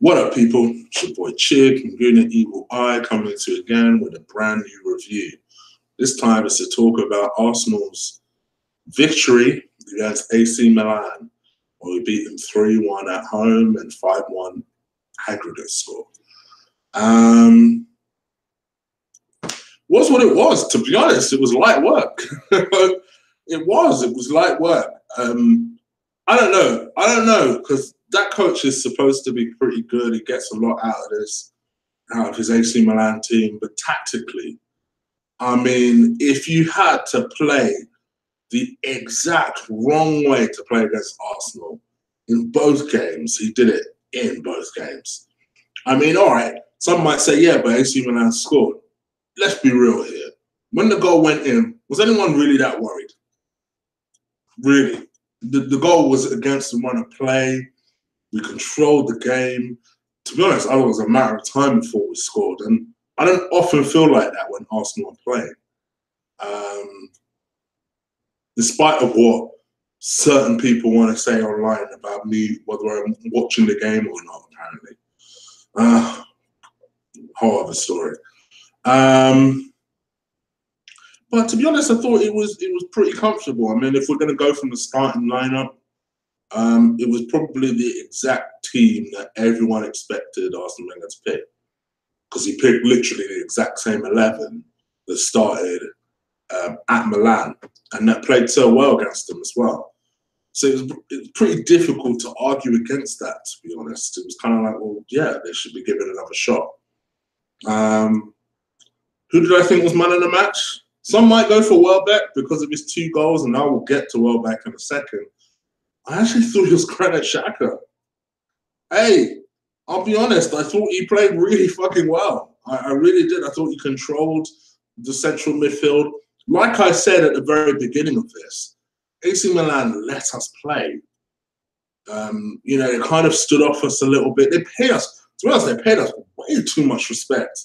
What up, people? It's your boy Chig from Unit Eagle Eye coming to you again with a brand new review. This time it's to talk about Arsenal's victory against AC Milan, where we beat them 3-1 at home and 5-1 aggregate score. Was what it was. To be honest, it was light work. It was light work. I don't know, because that coach is supposed to be pretty good. He gets a lot out of his AC Milan team. But tactically, I mean, if you had to play the exact wrong way to play against Arsenal in both games, he did it in both games. I mean, all right, some might say, yeah, but AC Milan scored. Let's be real here. When the goal went in, was anyone really that worried? Really? The goal was against the run of play. We controlled the game. To be honest, I thought it was a matter of time before we scored. And I don't often feel like that when Arsenal are playing. Despite of what certain people want to say online about me, whether I'm watching the game or not, apparently. Whole other story. But to be honest, I thought it was pretty comfortable. I mean, if we're going to go from the starting lineup, it was probably the exact team that everyone expected Arsene Wenger to pick, because he picked literally the exact same 11 that started at Milan and that played so well against them as well. So it was pretty difficult to argue against that, to be honest. It was kind of like, well, yeah, they should be given another shot. Who did I think was man of the match? Some might go for Welbeck because of his 2 goals, and I will get to Welbeck in a second. I actually thought it was Granit Xhaka. Hey, I'll be honest, I thought he played really fucking well. I really did. I thought he controlled the central midfield. Like I said at the very beginning of this, AC Milan let us play. They kind of stood off us a little bit. They paid us, to be honest, they paid us way too much respect.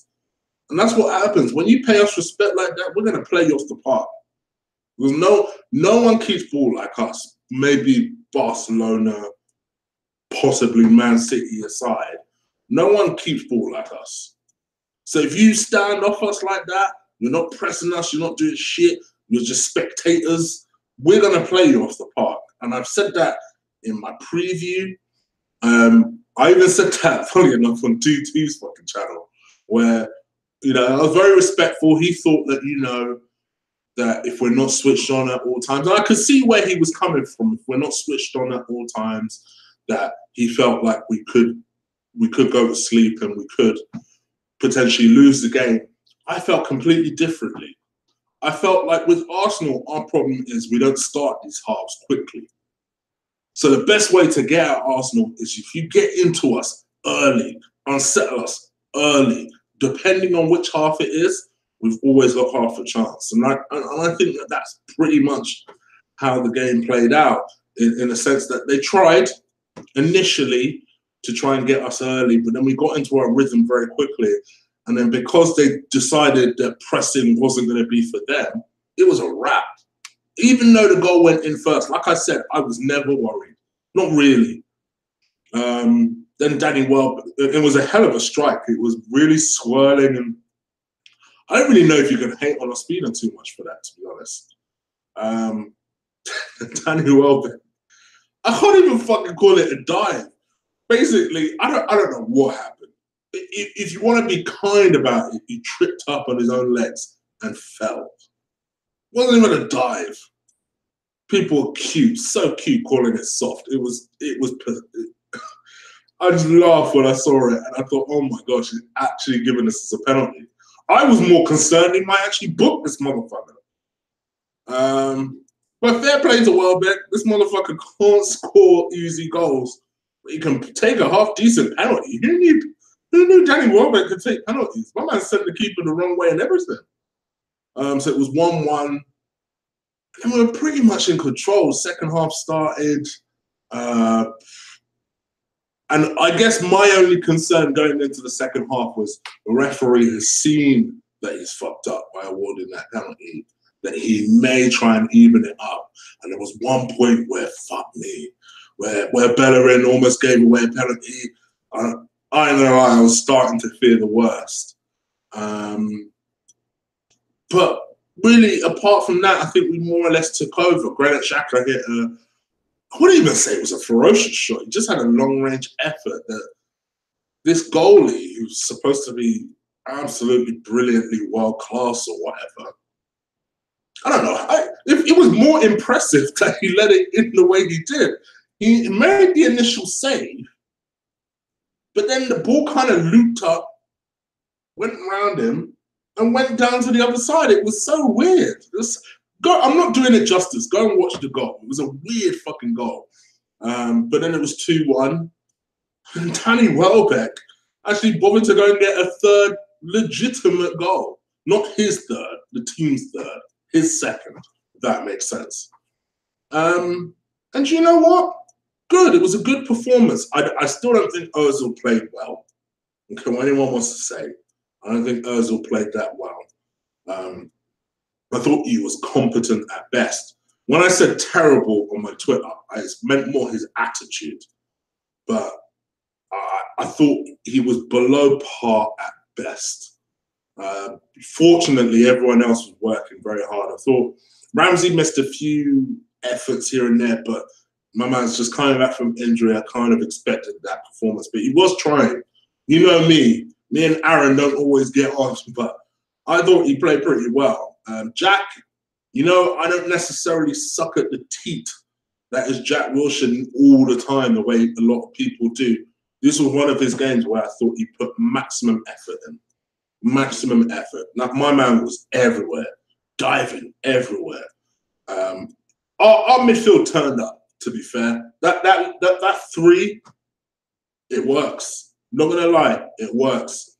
And that's what happens. When you pay us respect like that, we're going to play you off the park. Because no one keeps ball like us. Maybe Barcelona, possibly Man City aside. No one keeps ball like us. So if you stand off us like that, you're not pressing us, you're not doing shit, you're just spectators, we're going to play you off the park. And I've said that in my preview. I even said that, funny enough, on 2-2's fucking channel, where I was very respectful. He thought that, that if we're not switched on at all times, and I could see where he was coming from. If we're not switched on at all times, that he felt like we could go to sleep and we could potentially lose the game. I felt completely differently. I felt like with Arsenal, our problem is we don't start these halves quickly. So the best way to get at Arsenal is if you get into us early, unsettle us early. Depending on which half it is, we've always got half a chance. And I think that that's pretty much how the game played out, in a sense that they tried initially to try and get us early, but then we got into our rhythm very quickly. And then because they decided that pressing wasn't going to be for them, it was a wrap. Even though the goal went in first, like I said, I was never worried. Not really. Then Danny Welbeck, it was a hell of a strike. It was really swirling, and I don't really know if you can hate on Ospina too much for that, to be honest. Danny Welbeck, I can't even fucking call it a dive. Basically, I don't know what happened. If you want to be kind about it, he tripped up on his own legs and fell. It wasn't even a dive. People were cute, so cute, calling it soft. It was. I just laughed when I saw it, and I thought, oh my gosh, he's actually giving this as a penalty. I was more concerned he might actually book this motherfucker. But fair play to Welbeck. This motherfucker can't score easy goals, but he can take a half-decent penalty. Who knew Danny Welbeck could take penalties? My man sent the keeper the wrong way and everything. So it was 1-1. And we were pretty much in control. Second half started. And I guess my only concern going into the second half was the referee has seen that he's fucked up by awarding that penalty, that he may try and even it up. And there was one point where, fuck me, where Bellerin almost gave away a penalty. I ain't gonna lie, I was starting to fear the worst. But really, apart from that, I think we more or less took over. Granit Xhaka hit I wouldn't even say it was a ferocious shot. He just had a long-range effort that this goalie, who's supposed to be absolutely brilliantly world-class or whatever, I don't know. It was more impressive that he let it in the way he did. He made the initial save, but then the ball kind of looped up, went around him, and went down to the other side. It was so weird. I'm not doing it justice. Go and watch the goal. It was a weird fucking goal. But then it was 2-1. And Danny Welbeck actually bothered to go and get a third legitimate goal. Not his third, the team's third. His second, if that makes sense. And you know what? Good. It was a good performance. I still don't think Ozil played well. Okay, what anyone wants to say. I don't think Ozil played that well. I thought he was competent at best. When I said terrible on my Twitter, I meant more his attitude. But I thought he was below par at best. Fortunately, everyone else was working very hard. I thought Ramsey missed a few efforts here and there, but my man's just coming back from injury. I kind of expected that performance, but he was trying. You know me and Aaron don't always get on, but I thought he played pretty well. Jack, you know, I don't necessarily suck at the teat that is Jack Wilshere all the time, the way a lot of people do. This was one of his games where I thought he put maximum effort in. Maximum effort. Now, my man was everywhere, diving everywhere. Our midfield turned up, to be fair. That three, it works. Not gonna lie, it works.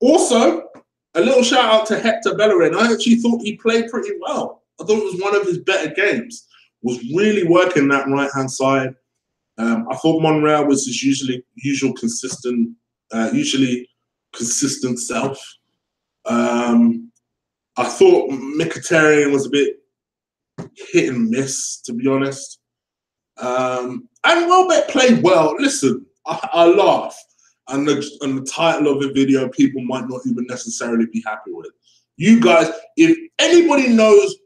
Also, a little shout out to Hector Bellerin. I actually thought he played pretty well. I thought it was one of his better games. Was really working that right-hand side. I thought Monreal was his usually consistent self. I thought Mkhitaryan was a bit hit and miss, to be honest. And Welbeck played well. Listen, I laugh. And the title of the video, people might not even necessarily be happy with. You guys, if anybody knows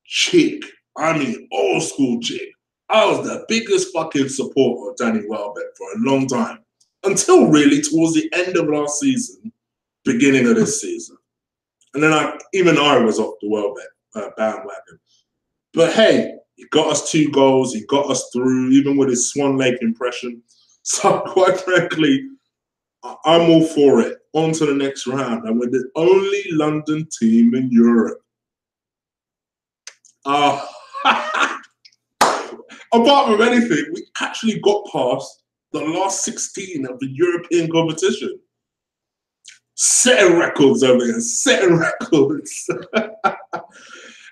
Chick, I mean old school Chick, I was the biggest fucking supporter of Danny Welbeck for a long time. Until really towards the end of last season, beginning of this season. And then I was off the Welbeck bandwagon. But hey, he got us 2 goals. He got us through, even with his Swan Lake impression. So quite frankly, I'm all for it. On to the next round. And we're the only London team in Europe. Apart from anything, we actually got past the last 16 of the European competition. Setting records over here, setting records.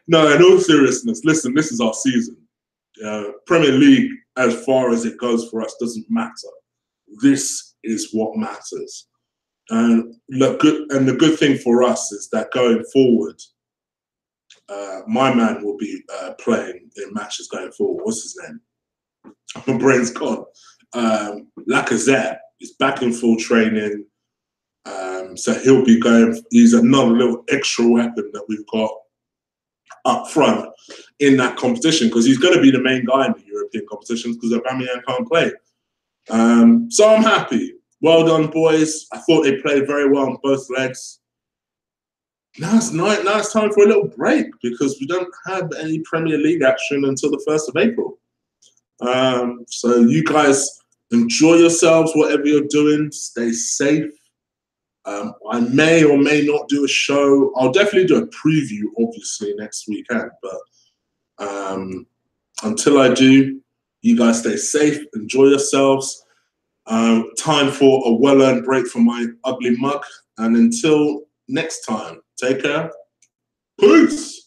No, in all seriousness, listen, this is our season. Premier League, as far as it goes for us, doesn't matter. This is what matters. And the good thing for us is that going forward, my man will be playing in matches going forward. What's his name? My brain's gone. Lacazette is back in full training. So he'll be going. He's another little extra weapon that we've got up front in that competition, because he's going to be the main guy in the European competitions because Aubameyang can't play. So I'm happy. Well done, boys. I thought they played very well on both legs. Now it's time for a little break because we don't have any Premier League action until the 1st of April. So you guys enjoy yourselves, whatever you're doing. Stay safe. I may or may not do a show. I'll definitely do a preview, obviously, next weekend. But until I do, you guys stay safe. Enjoy yourselves. Time for a well-earned break from my ugly mug. And until next time, take care. Peace.